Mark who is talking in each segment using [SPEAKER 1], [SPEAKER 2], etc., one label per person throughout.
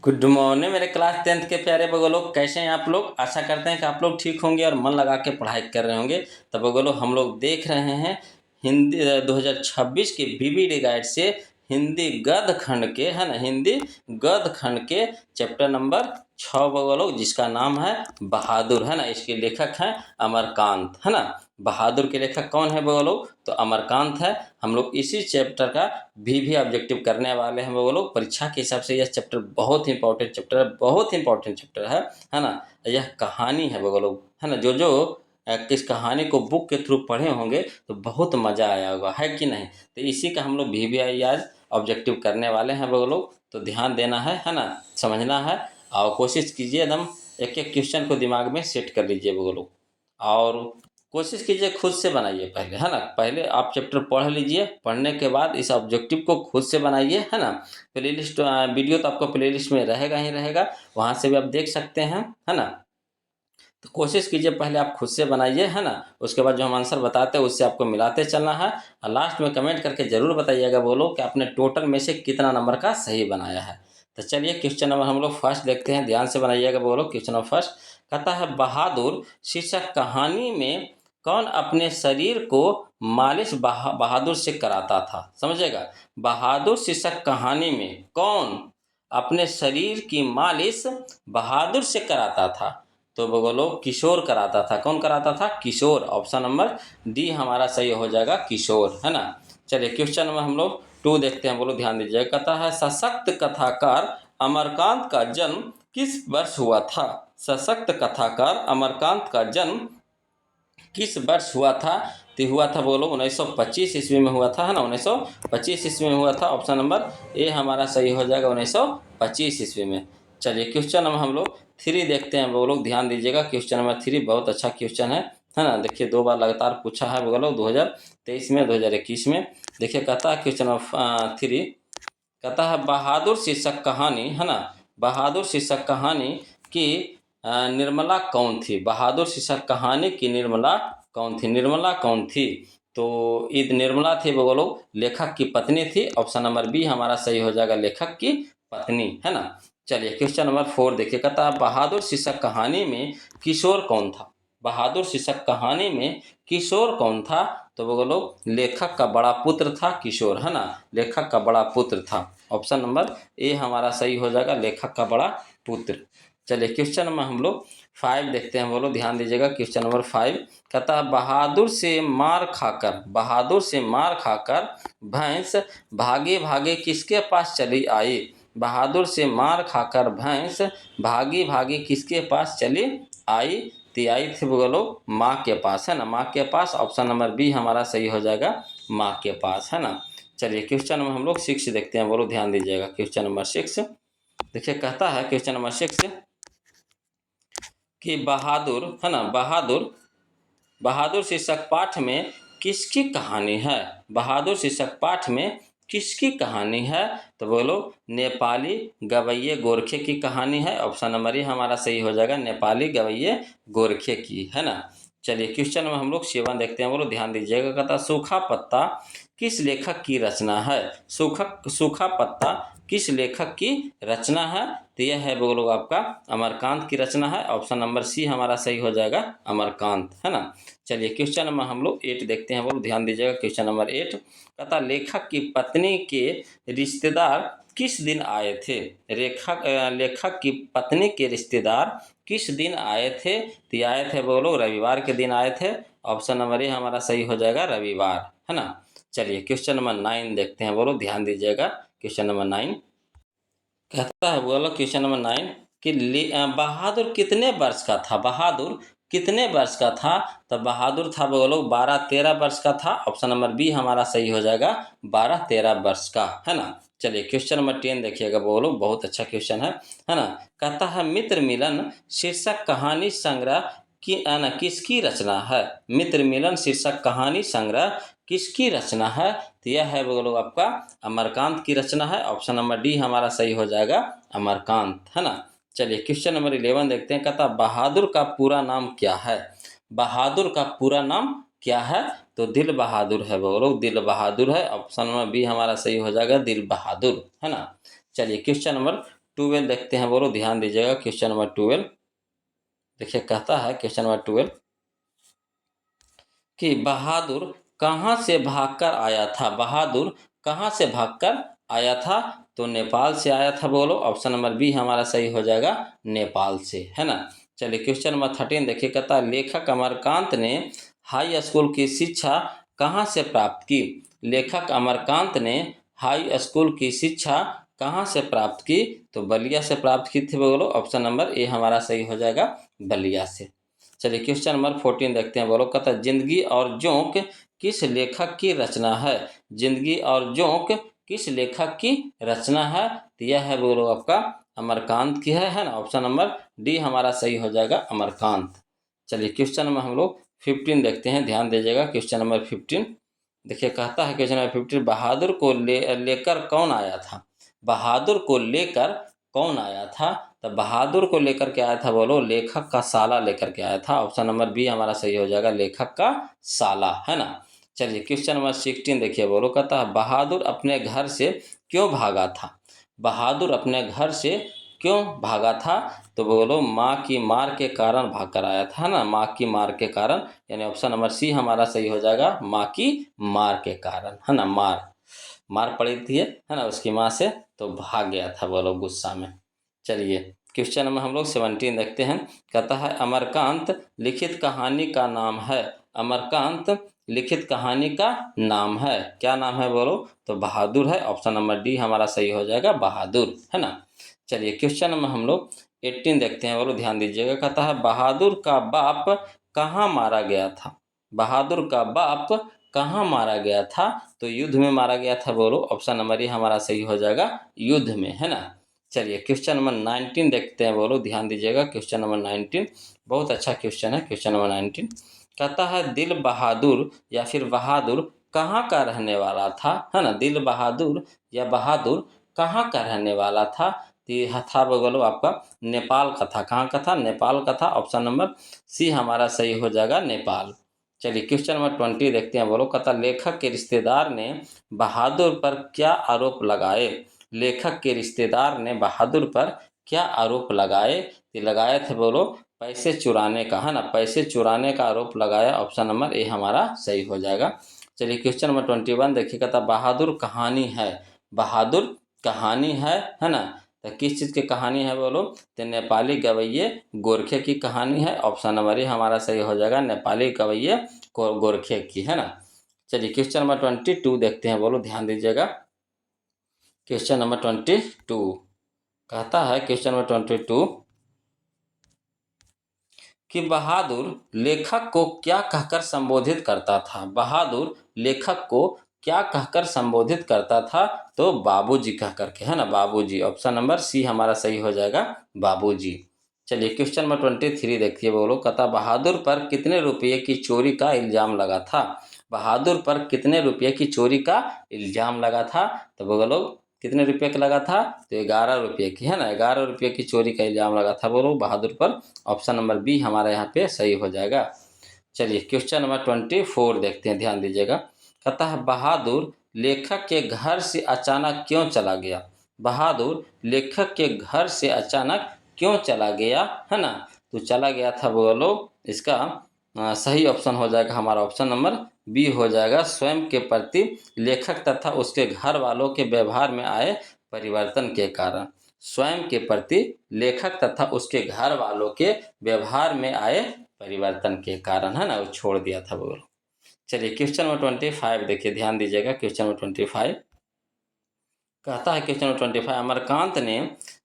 [SPEAKER 1] Good morning मेरे class 10th के प्यारे बगो लोग, कैसे हैं आप लोग। आशा करते हैं कि आप लोग ठीक होंगे और मन लगा के पढ़ाई कर रहे होंगे। तो बगो लोग, हम लोग देख रहे हैं हिंदी 2026 के बीबीडी गाइड से हिंदी गद्य खंड के, है ना, हिंदी गद्य खंड के चैप्टर नंबर 6 बगो लोग, जिसका नाम है बहादुर, है ना। इसके लेखक हैं अमरकांत, है ना। बहादुर के लेखक कौन है बगो लोग? तो अमरकांत है। हम लोग इसी चैप्टर का भी ऑब्जेक्टिव करने वाले हैं वो लोग। परीक्षा के हिसाब से यह चैप्टर बहुत इंपॉर्टेंट चैप्टर है, बहुत इंपॉर्टेंट चैप्टर है ना। यह कहानी है वो लोग, है ना। जो जो किस कहानी को बुक के थ्रू पढ़े होंगे तो बहुत मज़ा आया होगा, है कि नहीं। तो इसी का हम लोग भी आज ऑब्जेक्टिव करने वाले हैं वो लोग। तो ध्यान देना है ना, समझना है और कोशिश कीजिए एकदम एक एक क्वेश्चन को दिमाग में सेट कर लीजिए वो लोग। और कोशिश कीजिए खुद से बनाइए पहले, है ना। पहले आप चैप्टर पढ़ लीजिए, पढ़ने के बाद इस ऑब्जेक्टिव को खुद से बनाइए, है ना। प्लेलिस्ट वीडियो तो आपको प्लेलिस्ट में रहेगा ही रहेगा, वहाँ से भी आप देख सकते हैं, है ना। तो कोशिश कीजिए पहले आप खुद से बनाइए, है ना। उसके बाद जो हम आंसर बताते हैं उससे आपको मिलाते चलना है। और लास्ट में कमेंट करके ज़रूर बताइएगा बोलो कि आपने टोटल में से कितना नंबर का सही बनाया है। तो चलिए क्वेश्चन नंबर हम लोग फर्स्ट देखते हैं, ध्यान से बनाइएगा बोलो। क्वेश्चन नंबर फर्स्ट कहता है, बहादुर शीर्षक कहानी में कौन अपने शरीर को मालिश बहादुर से कराता था। समझेगा, बहादुर शीर्षक कहानी में कौन अपने शरीर की मालिश बहादुर से कराता था। तो बोलो किशोर कराता था। कौन कराता था? किशोर। ऑप्शन नंबर डी हमारा सही हो जाएगा, किशोर, है ना। चलिए क्वेश्चन नंबर हम लोग 2 देखते हैं, बोलो ध्यान दीजिए। कहता है, सशक्त कथाकार अमरकांत का जन्म किस वर्ष हुआ था। सशक्त कथाकार अमरकांत का जन्म किस वर्ष हुआ था? तो हुआ था बोलो 1925 ईस्वी में हुआ था, है ना। 1925 ईस्वी में हुआ था। ऑप्शन नंबर ए हमारा सही हो जाएगा, 1925 ईस्वी में। चलिए क्वेश्चन नंबर हम लोग 3 देखते हैं वो लोग, ध्यान दीजिएगा। क्वेश्चन नंबर 3 बहुत अच्छा क्वेश्चन है ना। देखिए 2 बार लगातार पूछा है वो लोग, 2023 में, 2021 में। देखिए कहता है क्वेश्चन नंबर 3 कहता है, बहादुर शीर्षक कहानी, है ना, बहादुर शीर्षक कहानी की निर्मला कौन थी। बहादुर शीर्षक कहानी की निर्मला कौन थी? निर्मला कौन थी? तो ईद निर्मला थी वो लोग, लेखक की पत्नी थी। ऑप्शन नंबर बी हमारा सही हो जाएगा, लेखक की पत्नी, है ना। चलिए क्वेश्चन नंबर 4 देखिए। कहता है, बहादुर शीर्षक कहानी में किशोर कौन था। बहादुर शीर्षक कहानी में किशोर कौन था? तो वो लोग लेखक का बड़ा पुत्र था किशोर, है ना। लेखक का बड़ा पुत्र था। ऑप्शन नंबर ए हमारा सही हो जाएगा, लेखक का बड़ा पुत्र। चलिए क्वेश्चन नंबर हम लोग 5 देखते हैं, बोलो ध्यान दीजिएगा। क्वेश्चन नंबर 5 कहता है, बहादुर से मार खाकर, बहादुर से मार खाकर भैंस भागे भागे किसके पास चली आई। बहादुर से मार खाकर भैंस भागी भागी किसके पास चली आई। तो आई थी वो लोग माँ के पास, है ना, माँ के पास। ऑप्शन नंबर बी हमारा सही हो जाएगा, माँ के पास, है ना। चलिए क्वेश्चन नंबर हम लोग 6 देखते हैं, बोलो ध्यान दीजिएगा। क्वेश्चन नंबर 6 देखिए, कहता है क्वेश्चन नंबर 6 कि बहादुर, है ना, बहादुर, बहादुर शीर्षक पाठ में किसकी कहानी है। बहादुर शीर्षक पाठ में किसकी कहानी है? तो बोलो नेपाली गवैये गोरखे की कहानी है। ऑप्शन नंबर ए हमारा सही हो जाएगा, नेपाली गवैये गोरखे की, है ना। चलिए क्वेश्चन में हम लोग 7 देखते हैं, बोलो ध्यान दीजिएगा। कहता सूखा पत्ता किस लेखक की रचना है। सूखा पत्ता किस लेखक की रचना है? तो यह है वो लोग आपका अमरकांत की रचना है। ऑप्शन नंबर सी हमारा सही हो जाएगा, अमरकांत, है ना। चलिए क्वेश्चन नंबर हम लोग 8 देखते हैं, बोलो ध्यान दीजिएगा। क्वेश्चन नंबर 8 कहता लेखक की पत्नी के रिश्तेदार किस दिन आए थे। लेखक की पत्नी के रिश्तेदार किस दिन आए थे? तो आए थे वो लोग रविवार के दिन आए थे। ऑप्शन नंबर ए हमारा सही हो जाएगा, रविवार, है ना। चलिए क्वेश्चन नंबर 9 देखते हैं, बोलो ध्यान दीजिएगा। क्वेश्चन नंबर 9 कहता है, बोलो क्वेश्चन नंबर 9 कि बहादुर कितने वर्ष का था। बहादुर कितने वर्ष का था? तो बहादुर था बोलो 12-13 वर्ष का था। ऑप्शन नंबर बी हमारा सही हो जाएगा, 12-13 वर्ष का, है ना। चलिए क्वेश्चन नंबर 10 देखिएगा, बोलो बहुत अच्छा क्वेश्चन है ना। कहता है, मित्र मिलन शीर्षक कहानी संग्रह की ना किसकी रचना है। मित्र मिलन शीर्षक कहानी संग्रह किसकी रचना है? तो यह है वो लोग आपका अमरकांत की रचना है। ऑप्शन नंबर डी हमारा सही हो जाएगा, अमरकांत, है ना। चलिए क्वेश्चन नंबर 11 देखते हैं। कहता बहादुर का पूरा नाम क्या है। बहादुर का पूरा नाम क्या है? तो दिल बहादुर है वो लोग, दिल बहादुर है। ऑप्शन नंबर बी हमारा सही हो जाएगा, दिल बहादुर, है ना। चलिए क्वेश्चन नंबर 12 देखते हैं बोलो, ध्यान दीजिएगा। क्वेश्चन नंबर 12 देखिए, कहता है क्वेश्चन नंबर 12 कि बहादुर कहाँ से भागकर आया था। बहादुर कहाँ से भागकर आया था? तो नेपाल से आया था बोलो। ऑप्शन नंबर बी हमारा सही हो जाएगा, नेपाल से, है ना। चलिए क्वेश्चन नंबर 13 देखिए, कहता है लेखक अमरकांत ने हाई स्कूल की शिक्षा कहाँ से प्राप्त की। लेखक अमरकांत ने हाई स्कूल की शिक्षा कहाँ से प्राप्त की? तो बलिया से प्राप्त की थी बोलो। ऑप्शन नंबर ए हमारा सही हो जाएगा, बलिया से। चलिए क्वेश्चन नंबर 14 देखते हैं बोलो, कहता है जिंदगी और जोंक किस लेखक की रचना है। जिंदगी और जोंक किस लेखक की रचना है? तो यह है बोलो आपका अमरकांत की है ना। ऑप्शन नंबर डी हमारा सही हो जाएगा, अमरकांत। चलिए क्वेश्चन नंबर हम लोग 15 देखते हैं, ध्यान दीजिएगा। क्वेश्चन नंबर 15 देखिए, कहता है क्वेश्चन नंबर 15 बहादुर को लेकर कौन आया था। बहादुर को लेकर कौन आया था? तो बहादुर को लेकर के आया था बोलो, लेखक का साला लेकर के आया था। ऑप्शन नंबर बी हमारा सही हो जाएगा, लेखक का साला, है ना। चलिए क्वेश्चन नंबर 16 देखिए बोलो, कहता है बहादुर अपने घर से क्यों भागा था। बहादुर अपने घर से क्यों भागा था? तो बोलो माँ की मार के कारण भाग कर आया था ना, माँ की मार के कारण, यानी ऑप्शन नंबर सी हमारा सही हो जाएगा, माँ की मार के कारण, है ना। मार पड़ी थी, है ना, उसकी माँ से, तो भाग गया था बोलो गुस्सा में। चलिए क्वेश्चन नंबर हम लोग 17 देखते हैं, कहता है अमरकांत लिखित कहानी का नाम है। अमरकांत लिखित कहानी का नाम है, क्या नाम है बोलो? तो बहादुर है। ऑप्शन नंबर डी हमारा सही हो जाएगा, बहादुर, है ना। चलिए क्वेश्चन नंबर हम लोग 18 देखते हैं बोलो, ध्यान दीजिएगा। कहता है बहादुर का बाप कहाँ मारा गया था। बहादुर का बाप कहाँ मारा गया था? तो युद्ध में मारा गया था बोलो। ऑप्शन नंबर ए हमारा सही हो जाएगा, युद्ध में, है ना। चलिए क्वेश्चन नंबर 19 देखते हैं बोलो, ध्यान दीजिएगा। क्वेश्चन नंबर 19 बहुत अच्छा क्वेश्चन है। क्वेश्चन नंबर 19 कहता है दिल बहादुर या फिर बहादुर कहाँ का रहने वाला था, है ना। दिल बहादुर या बहादुर कहाँ का रहने वाला था? तो ये था बोलो आपका नेपाल का था। कहाँ का था? नेपाल का था। ऑप्शन नंबर सी हमारा सही हो जाएगा, नेपाल। चलिए क्वेश्चन नंबर 20 देखते हैं बोलो, कहता लेखक के रिश्तेदार ने बहादुर पर क्या आरोप लगाए। लेखक के रिश्तेदार ने बहादुर पर क्या आरोप लगाए? तो लगाए थे बोलो पैसे चुराने का, है ना, पैसे चुराने का आरोप लगाया। ऑप्शन नंबर ए हमारा सही हो जाएगा। चलिए क्वेश्चन नंबर 21 देखिए, कहता बहादुर कहानी है। बहादुर कहानी है ना। तो किस चीज़ की कहानी है बोलो? तो नेपाली गवैये गोरखे की कहानी है। ऑप्शन नंबर ए हमारा सही हो जाएगा, नेपाली गवैये गोरखे की, है ना। चलिए क्वेश्चन नंबर 22 देखते हैं बोलो, ध्यान दीजिएगा। क्वेश्चन नंबर 22 कहता है क्वेश्चन नंबर 22 कि बहादुर लेखक को क्या कहकर संबोधित करता था। बहादुर लेखक को क्या कहकर संबोधित करता था? तो बाबूजी कह करके, है ना, बाबूजी। ऑप्शन नंबर सी हमारा सही हो जाएगा, बाबूजी। चलिए क्वेश्चन नंबर 23 देखिए बोलो, कहता बहादुर पर कितने रुपये की चोरी का इल्जाम लगा था। बहादुर पर कितने रुपये की चोरी का इल्जाम लगा था? तो बोलो कितने रुपये का लगा था? तो 11 रुपये की, है ना, 11 रुपये की चोरी का इल्जाम लगा था बोलो बहादुर पर। ऑप्शन नंबर बी हमारा यहाँ पे सही हो जाएगा। चलिए क्वेश्चन नंबर 24 देखते हैं, ध्यान दीजिएगा। कहता है बहादुर लेखक के घर से अचानक क्यों चला गया। बहादुर लेखक के घर से अचानक क्यों चला गया, है ना। तो चला गया था बोलो, इसका सही ऑप्शन हो जाएगा हमारा ऑप्शन नंबर बी हो जाएगा, स्वयं के प्रति लेखक तथा उसके घर वालों के व्यवहार में आए परिवर्तन के कारण। स्वयं के प्रति लेखक तथा उसके घर वालों के व्यवहार में आए परिवर्तन के कारण, है ना, वो छोड़ दिया था बोलो। चलिए क्वेश्चन नंबर 25 देखिए, ध्यान दीजिएगा। क्वेश्चन नंबर 25 कहता है क्वेश्चन नंबर 25 अमरकांत ने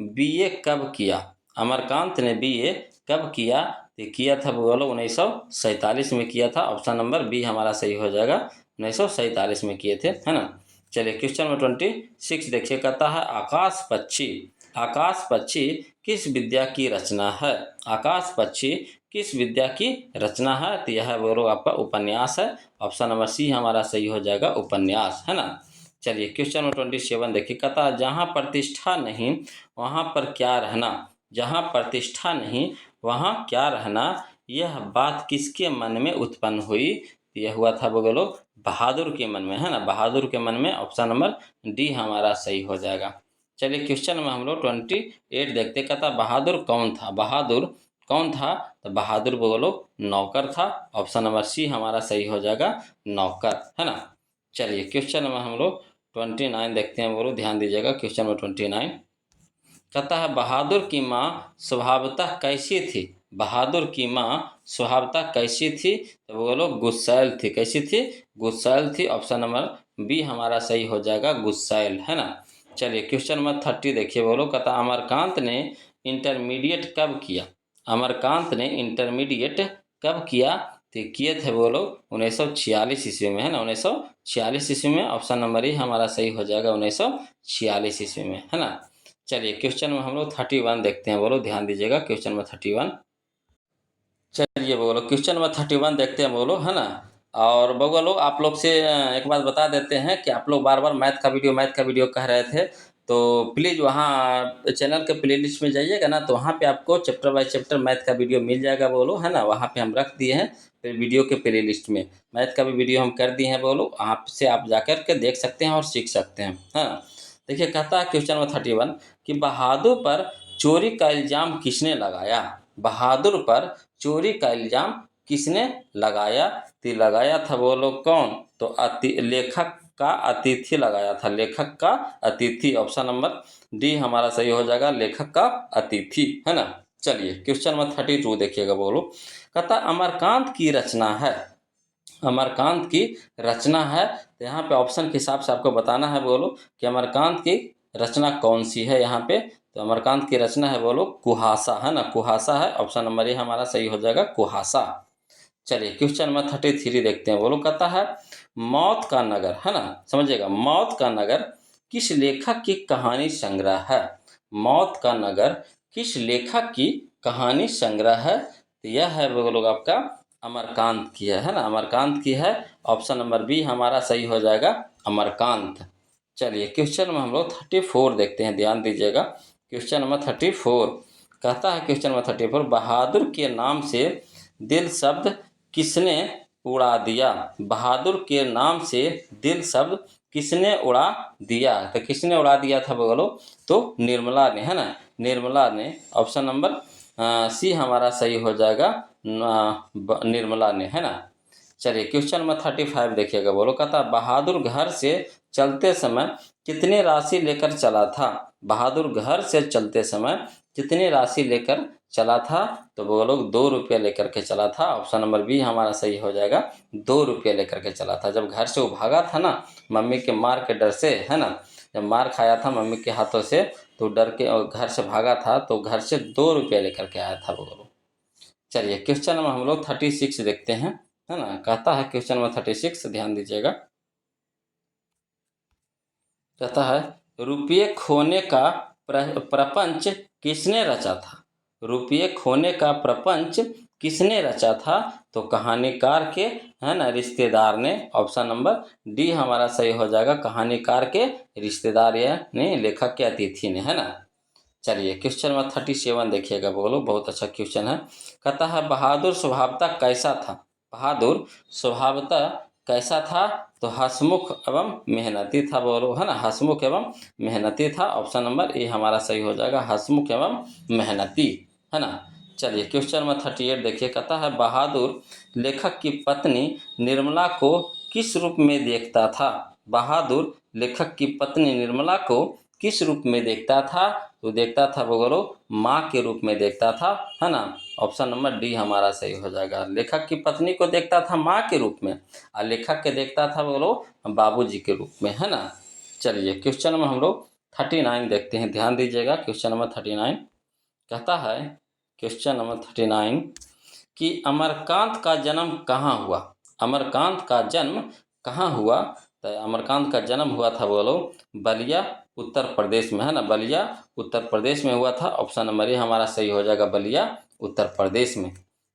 [SPEAKER 1] बीए कब किया। अमरकांत ने बीए कब किया? तो किया था बोलो 1947 में किया था। ऑप्शन नंबर बी हमारा सही हो जाएगा, 1947 में किए थे, है ना। चलिए क्वेश्चन नंबर 26 देखिए, कहता है आकाश पक्षी। आकाश पक्षी किस विद्या की रचना है। आकाश पक्षी किस विद्या की रचना है? तो यह बोलो आपका उपन्यास है। ऑप्शन नंबर सी हमारा सही हो जाएगा, उपन्यास, है ना। चलिए क्वेश्चन नंबर 27 देखिए, कहता जहाँ प्रतिष्ठा नहीं वहाँ पर क्या रहना। जहाँ प्रतिष्ठा नहीं वहाँ क्या रहना, यह बात किसके मन में उत्पन्न हुई? यह हुआ था बोलो बहादुर के मन में, है ना, बहादुर के मन में। ऑप्शन नंबर डी हमारा सही हो जाएगा। चलिए क्वेश्चन में हम लोग 28 देखते, कहता बहादुर कौन था। बहादुर कौन था, तो बहादुर बोलो नौकर था। ऑप्शन नंबर सी हमारा सही हो जाएगा, नौकर, है ना। चलिए क्वेश्चन में हम लोग 29 देखते हैं, बोलो ध्यान दीजिएगा। क्वेश्चन में 29 कहता है बहादुर की माँ स्वभावतः कैसी थी। बहादुर की माँ स्वभावतः कैसी थी, तो बोलो गुस्सैल थी। कैसी थी, गुस्सैल थी। ऑप्शन नंबर बी हमारा सही हो जाएगा, गुस्सैल, है ना। चलिए क्वेश्चन नंबर 30 देखिए, बोलो कहता अमरकांत ने इंटरमीडिएट कब किया। अमरकांत ने इंटरमीडिएट कब किया, तो किए थे बोलो 1946 ईस्वी में, है ना। 1946 ईस्वी में। ऑप्शन नंबर ई हमारा सही हो जाएगा, 1946 ईस्वी में, है ना। चलिए क्वेश्चन में हम लोग 31 देखते हैं, बोलो ध्यान दीजिएगा। क्वेश्चन में 31, चलिए बोलो क्वेश्चन नंबर 31 देखते हैं, बोलो, है ना। और बोलो आप लोग से एक बात बता देते हैं कि आप लोग बार बार मैथ का वीडियो कह रहे थे, तो प्लीज़ वहाँ चैनल के प्लेलिस्ट में जाइएगा ना, तो वहाँ पे आपको चैप्टर बाय चैप्टर मैथ का वीडियो मिल जाएगा, बोलो, है ना। वहाँ पे हम रख दिए हैं फिर वीडियो के प्लेलिस्ट में मैथ का भी वीडियो हम कर दिए हैं, बोलो, आपसे आप जाकर के देख सकते हैं और सीख सकते हैं, हाँ। देखिए कहता है क्वेश्चन नंबर 31 कि बहादुर पर चोरी का इल्ज़ाम किसने लगाया। बहादुर पर चोरी का इल्ज़ाम किसने लगाया, तो लगाया था बोलो कौन, तो लेखक का अतिथि लगाया था। लेखक का अतिथि। ऑप्शन नंबर डी हमारा सही हो जाएगा, लेखक का अतिथि, है ना। चलिए क्वेश्चन नंबर 32 देखिएगा, बोलो कहता अमरकांत की रचना है। अमरकांत की रचना है, तो यहाँ पे ऑप्शन के हिसाब से आपको बताना है, बोलो कि अमरकांत की रचना कौन सी है यहाँ पे। तो अमरकांत की रचना है, बोलो कुहासा, है ना। कुहासा है। ऑप्शन नंबर ए हमारा सही हो जाएगा, कुहासा। चलिए क्वेश्चन नंबर 33 देखते हैं, बोलो कहता है मौत का नगर, है ना, समझिएगा। मौत का नगर किस लेखक की कहानी संग्रह है। मौत का नगर किस लेखक की कहानी संग्रह है, तो यह है बोलो आपका अमरकांत की है ना। अमरकांत की है। ऑप्शन नंबर बी हमारा सही हो जाएगा, अमरकांत। चलिए क्वेश्चन में हम लोग 34 देखते हैं, ध्यान दीजिएगा। क्वेश्चन नंबर 34 कहता है, क्वेश्चन नंबर 34 बहादुर के नाम से दिल शब्द किसने उड़ा दिया। बहादुर के नाम से दिल शब्द किसने उड़ा दिया, तो किसने उड़ा दिया था बोलो, तो निर्मला ने, है ना। निर्मला ने। ऑप्शन नंबर सी हमारा सही हो जाएगा, निर्मला ने, है ना। चलिए क्वेश्चन नंबर 35 देखिएगा, बोलो कहता बहादुर घर से चलते समय कितनी राशि लेकर चला था। बहादुर घर से चलते समय कितनी राशि लेकर चला था, तो वो लोग 2 रुपये लेकर के चला था। ऑप्शन नंबर बी हमारा सही हो जाएगा, 2 रुपये लेकर के चला था। जब घर से वो भागा था ना, मम्मी के मार के डर से, है ना, जब मार खाया था मम्मी के हाथों से, तो डर के और घर से भागा था, तो घर से 2 रुपये लेकर के आया था वो लोग। चलिए क्वेश्चन नंबर हम लोग 36 देखते हैं, है ना। कहता है क्वेश्चन नंबर 36, ध्यान दीजिएगा। कहता है रुपये खोने का प्रपंच किसने रचा था। रुपये खोने का प्रपंच किसने रचा था, तो कहानीकार के, है ना, रिश्तेदार ने। ऑप्शन नंबर डी हमारा सही हो जाएगा, कहानीकार के रिश्तेदार यानी लेखक के अतिथि ने, है ना। चलिए क्वेश्चन नंबर 37 देखिएगा, बोलो बहुत अच्छा क्वेश्चन है। कहता है बहादुर स्वभावतः कैसा था। बहादुर स्वभावतः कैसा था, तो हंसमुख एवं मेहनती था, बोलो, है ना। हंसमुख एवं मेहनती था। ऑप्शन नंबर ए हमारा सही हो जाएगा, हंसमुख एवं मेहनती, है ना। चलिए क्वेश्चन नंबर 38 देखिए, कहता है बहादुर लेखक की पत्नी निर्मला को किस रूप में देखता था। बहादुर लेखक की पत्नी निर्मला को किस रूप में देखता था, तो देखता था बोलो माँ के रूप में देखता था, है ना। ऑप्शन नंबर डी हमारा सही हो जाएगा। लेखक की पत्नी को देखता था माँ के रूप में, और लेखक के देखता था बोलो बाबूजी के रूप में, है ना। चलिए क्वेश्चन में हम लोग 39 देखते हैं, ध्यान दीजिएगा। क्वेश्चन नंबर 39 कहता है, क्वेश्चन नंबर 39 कि अमरकांत का जन्म कहाँ हुआ। अमरकांत का जन्म कहाँ हुआ, तो अमरकांत का जन्म हुआ था बोलो बलिया उत्तर प्रदेश में, है ना। बलिया उत्तर प्रदेश में हुआ था। ऑप्शन नंबर ए हमारा सही हो जाएगा, बलिया उत्तर प्रदेश में।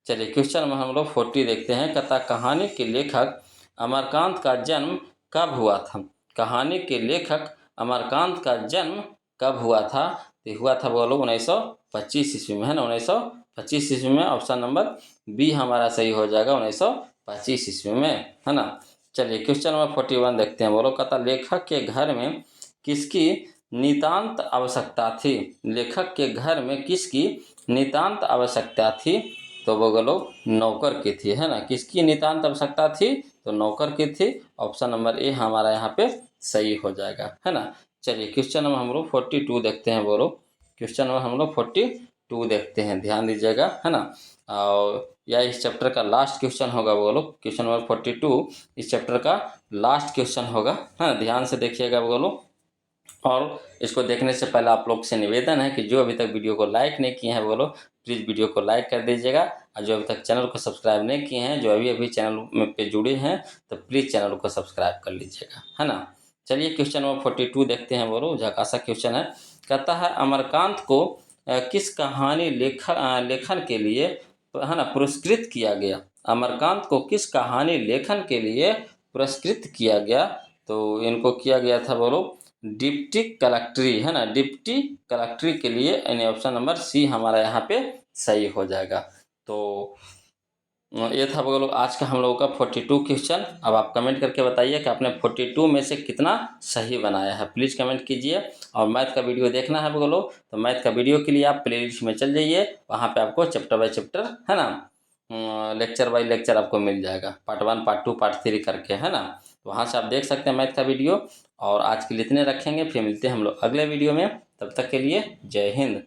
[SPEAKER 1] चलिए क्वेश्चन में हम लोग 40 देखते हैं। कहता कहानी के लेखक अमरकांत का जन्म कब हुआ था। कहानी के लेखक अमरकांत का जन्म कब हुआ था, तो हुआ था बोलो 1925 ईस्वी में, है ना। 1925 ईस्वी में। ऑप्शन नंबर बी हमारा सही हो जाएगा, 1925 ईस्वी में, है ना। चलिए क्वेश्चन नंबर 41 देखते हैं, बोलो कहता लेखक के घर में किसकी नितांत आवश्यकता थी? लेखक के घर में किसकी नितांत आवश्यकता थी? तो वो बोलो नौकर की थी, है ना। किसकी नितांत आवश्यकता थी? तो नौकर की थी। ऑप्शन नंबर ए हमारा यहाँ पे सही हो जाएगा, है ना। चलिए क्वेश्चन नंबर हम लोग 42 देखते हैं। बोलो क्वेश्चन नंबर हम लोग 42 देखते हैं, ध्यान दीजिएगा, है ना। और या इस चैप्टर का लास्ट क्वेश्चन होगा। बोलो क्वेश्चन नंबर 42 इस चैप्टर का लास्ट क्वेश्चन होगा, है ना। ध्यान से देखिएगा बोलो। और इसको देखने से पहले आप लोग से निवेदन है कि जो अभी तक वीडियो को लाइक नहीं किए हैं बोलो प्लीज़ वीडियो को लाइक कर दीजिएगा। और जो अभी तक चैनल को सब्सक्राइब नहीं किए हैं, जो अभी अभी चैनल में पे जुड़े हैं, तो प्लीज़ चैनल को सब्सक्राइब कर लीजिएगा, है ना। चलिए क्वेश्चन नंबर 42 देखते हैं। बोलो झकासा क्वेश्चन है। कहता है अमरकांत को किस कहानी लेखन के लिए, है ना, पुरस्कृत किया गया? अमरकांत को किस कहानी लेखन के लिए पुरस्कृत किया गया? तो इनको किया गया था बोलो डिप्टी कलेक्ट्री, है ना। डिप्टी कलेक्ट्री के लिए यानी ऑप्शन नंबर सी हमारा यहाँ पे सही हो जाएगा। तो ये था बोलो आज का हम लोगों का 42 क्वेश्चन। अब आप कमेंट करके बताइए कि आपने 42 में से कितना सही बनाया है, प्लीज़ कमेंट कीजिए। और मैथ का वीडियो देखना है बोलो तो मैथ का वीडियो के लिए आप प्लेलिस्ट में चल जाइए, वहाँ पे आपको चैप्टर बाय चैप्टर, है ना, लेक्चर बाय लेक्चर आपको मिल जाएगा, पार्ट 1 पार्ट 2 पार्ट 3 करके, है ना। तो वहाँ से आप देख सकते हैं मैथ का वीडियो। और आज के लिए इतने रखेंगे, फिर मिलते हैं हम लोग अगले वीडियो में। तब तक के लिए जय हिंद।